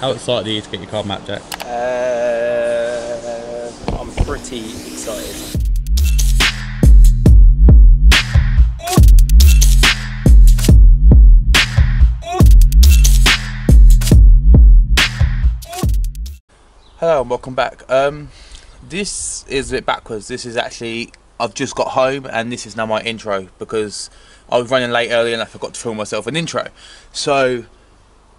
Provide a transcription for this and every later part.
How excited are you to get your car mapped, Jack? I'm pretty excited. Hello and welcome back. This is a bit backwards. This is actually, I've just got home and this is now my intro because I was running late earlier and I forgot to film myself an intro. So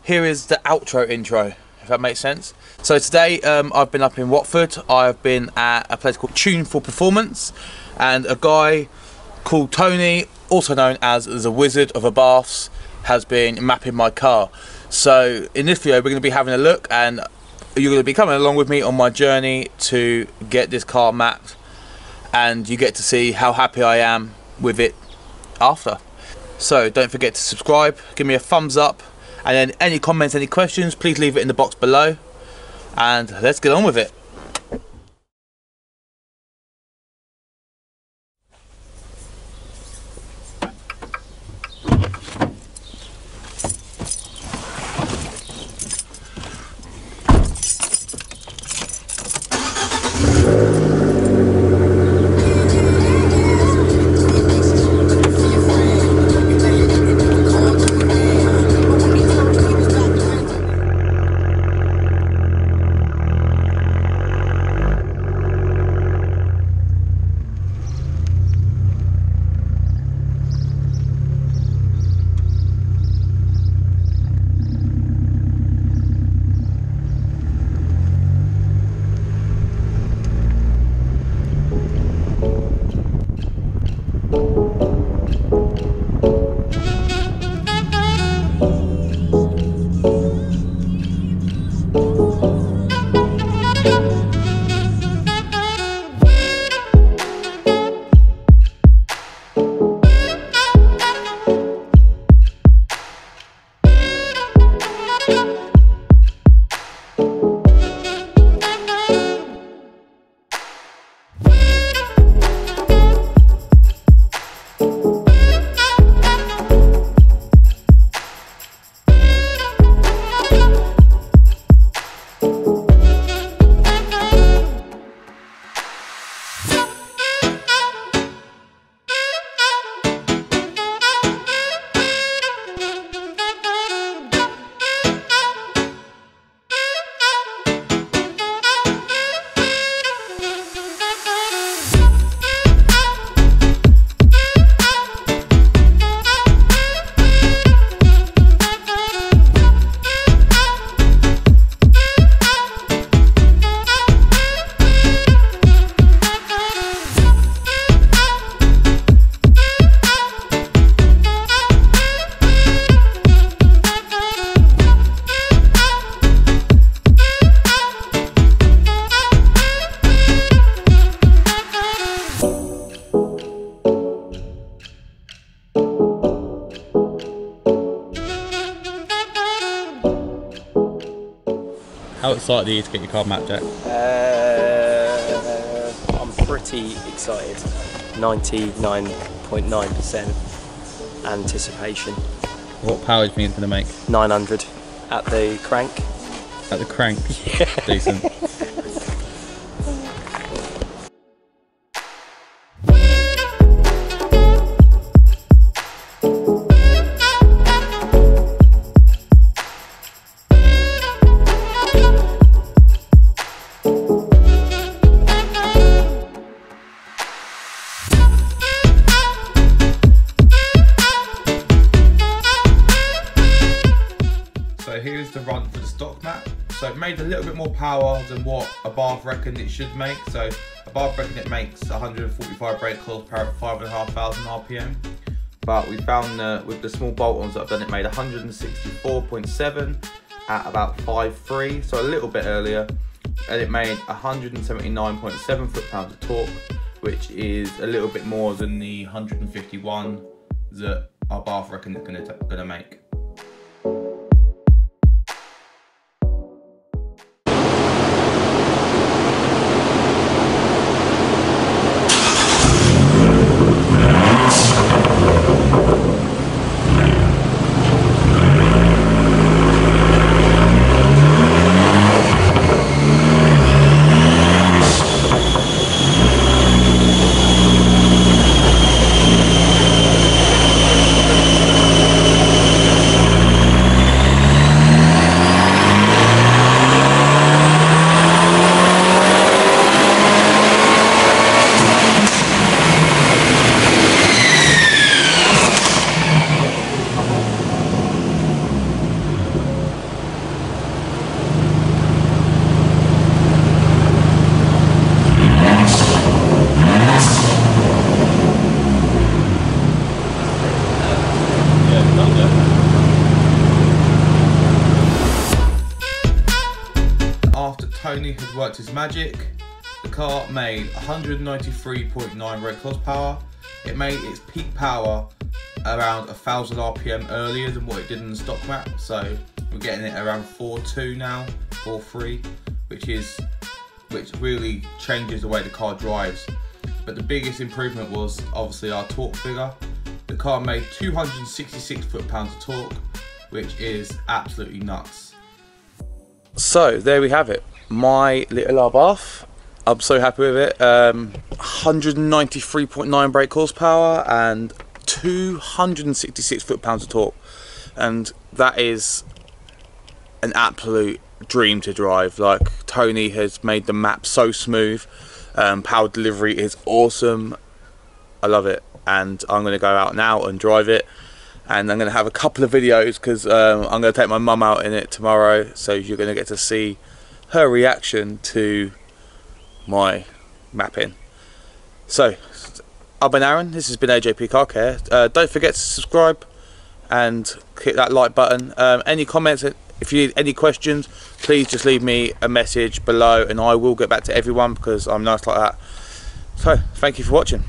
here is the outro intro, if that makes sense. So today I've been up in Watford. I've been at a place called Tune for Performance, and a guy called Tony, also known as the Wizard of Abarth, has been mapping my car. So in this video we're going to be having a look, and you're going to be coming along with me on my journey to get this car mapped, and you get to see how happy I am with it after. So don't forget to subscribe, give me a thumbs up, and then any comments, any questions, please leave it in the box below, and let's get on with it. How excited are you to get your car mapped, Jack? I'm pretty excited. 99.9% anticipation. What power do you think it's going to make? 900 at the crank. At the crank? Yeah. Decent. So here's the run for the stock map. So it made a little bit more power than what Abarth reckoned it should make. So Abarth reckoned it makes 145 brake horsepower at 5,500 RPM. But we found that with the small bolt-ons that I've done, it made 164.7 at about 5.3, so a little bit earlier. And it made 179.7 foot-pounds of torque, which is a little bit more than the 151 that Abarth reckoned it's gonna make. Tony has worked his magic. The car made 193.9 brake horsepower. It made its peak power around 1000 RPM earlier than what it did in the stock map. So we're getting it around 4.2 now, 4.3, which really changes the way the car drives. But the biggest improvement was obviously our torque figure. The car made 266 foot-pounds of torque, which is absolutely nuts. So there we have it, my little Abarth. I'm so happy with it. 193.9 brake horsepower and 266 foot-pounds of torque, and that is an absolute dream to drive. Like, Tony has made the map so smooth. Power delivery is awesome. I love it, and I'm going to go out now and drive it, and I'm going to have a couple of videos because I'm going to take my mum out in it tomorrow, so you're going to get to see her reaction to my mapping. So I've been Aaron, this has been AJP Car Care. Don't forget to subscribe and hit that like button. Any comments, if you need any questions, please just leave me a message below and I will get back to everyone because I'm nice like that. So thank you for watching.